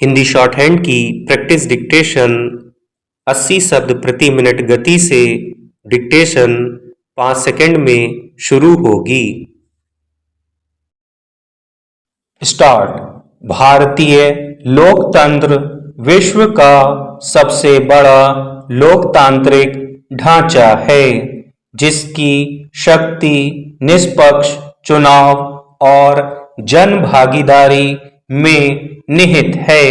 Hindi short hand की practice dictation 80 शब्द प्रति मिनट गति से डिक्टेशन 5 सेकंड में शुरू होगी। स्टार्ट। भारतीय लोकतंत्र विश्व का सबसे बड़ा लोकतांत्रिक ढांचा है, जिसकी शक्ति निष्पक्ष चुनाव और जन भागीदारी में निहित है।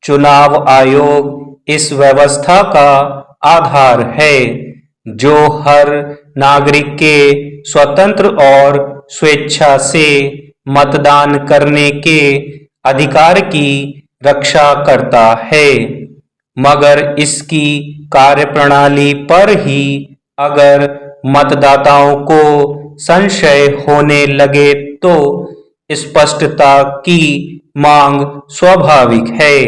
चुनाव आयोग इस व्यवस्था का आधार है, जो हर नागरिक के स्वतंत्र और स्वेच्छा से मतदान करने के अधिकार की रक्षा करता है। मगर इसकी कार्यप्रणाली पर ही अगर मतदाताओं को संशय होने लगे तो स्पष्टता की मांग स्वाभाविक है।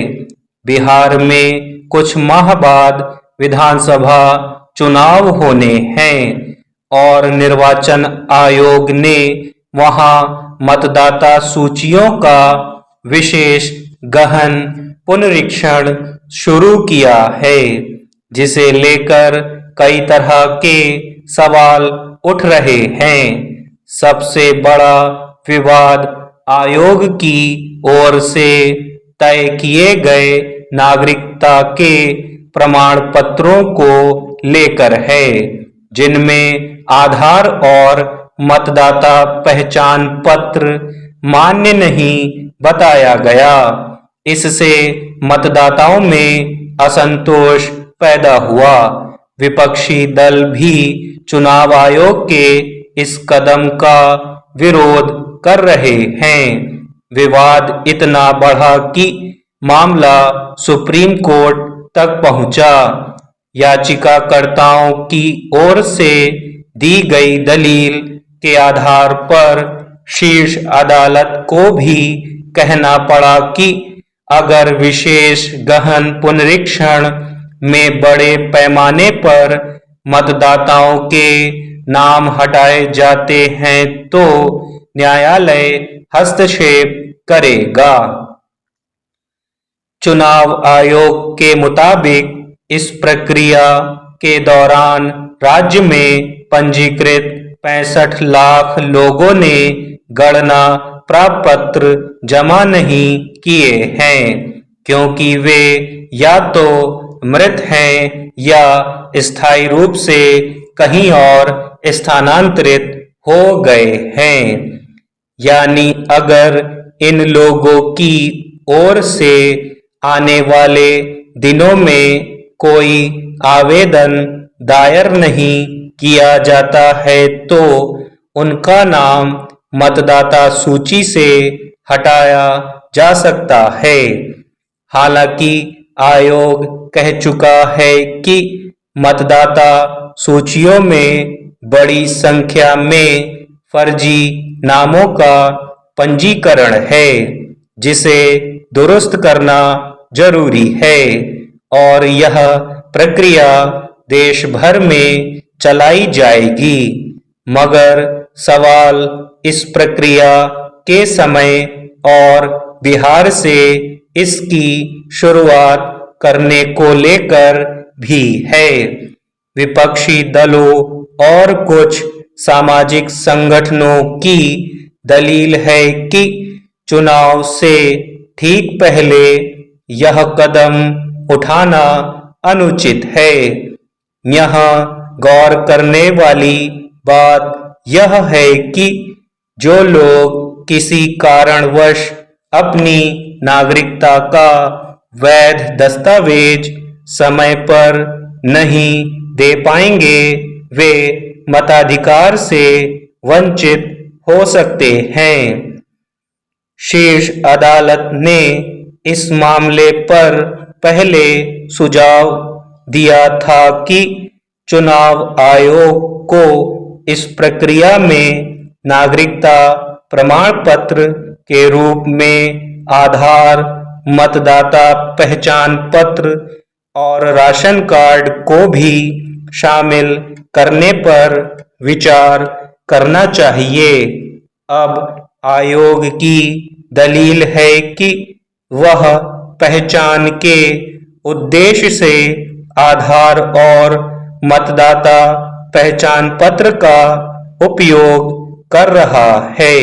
बिहार में कुछ माह बाद विधानसभा चुनाव होने हैं और निर्वाचन आयोग ने वहां मतदाता सूचियों का विशेष गहन पुनरीक्षण शुरू किया है, जिसे लेकर कई तरह के सवाल उठ रहे हैं। सबसे बड़ा विवाद आयोग की ओर से तय किए गए नागरिकता के प्रमाण पत्रों को लेकर है, जिनमें आधार और मतदाता पहचान पत्र मान्य नहीं बताया गया। इससे मतदाताओं में असंतोष पैदा हुआ। विपक्षी दल भी चुनाव आयोग के इस कदम का विरोध कर रहे हैं। विवाद इतना बढ़ा कि मामला सुप्रीम कोर्ट तक पहुंचा। याचिकाकर्ताओं की ओर से दी गई दलील के आधार पर शीर्ष अदालत को भी कहना पड़ा कि अगर विशेष गहन पुनरीक्षण में बड़े पैमाने पर मतदाताओं के नाम हटाए जाते हैं तो न्यायालय हस्तक्षेप करेगा। चुनाव आयोग के मुताबिक इस प्रक्रिया के दौरान राज्य में पंजीकृत 65 लाख लोगों ने गणना प्रपत्र जमा नहीं किए हैं, क्योंकि वे या तो मृत हैं या स्थायी रूप से कहीं और स्थानांतरित हो गए हैं। यानी अगर इन लोगों की ओर से आने वाले दिनों में कोई आवेदन दायर नहीं किया जाता है तो उनका नाम मतदाता सूची से हटाया जा सकता है। हालांकि आयोग कह चुका है कि मतदाता सूचियों में बड़ी संख्या में फर्जी नामों का पंजीकरण है, जिसे दुरुस्त करना जरूरी है और यह प्रक्रिया देश भर में चलाई जाएगी। मगर सवाल इस प्रक्रिया के समय और बिहार से इसकी शुरुआत करने को लेकर भी है। विपक्षी दलों और कुछ सामाजिक संगठनों की दलील है कि चुनाव से ठीक पहले यह कदम उठाना अनुचित है। यहाँ गौर करने वाली बात यह है कि जो लोग किसी कारणवश अपनी नागरिकता का वैध दस्तावेज समय पर नहीं दे पाएंगे, वे मताधिकार से वंचित हो सकते हैं। शीर्ष अदालत ने इस मामले पर पहले सुझाव दिया था कि चुनाव आयोग को इस प्रक्रिया में नागरिकता प्रमाण पत्र के रूप में आधार, मतदाता पहचान पत्र और राशन कार्ड को भी शामिल करने पर विचार करना चाहिए। अब आयोग की दलील है कि वह पहचान के उद्देश्य से आधार और मतदाता पहचान पत्र का उपयोग कर रहा है।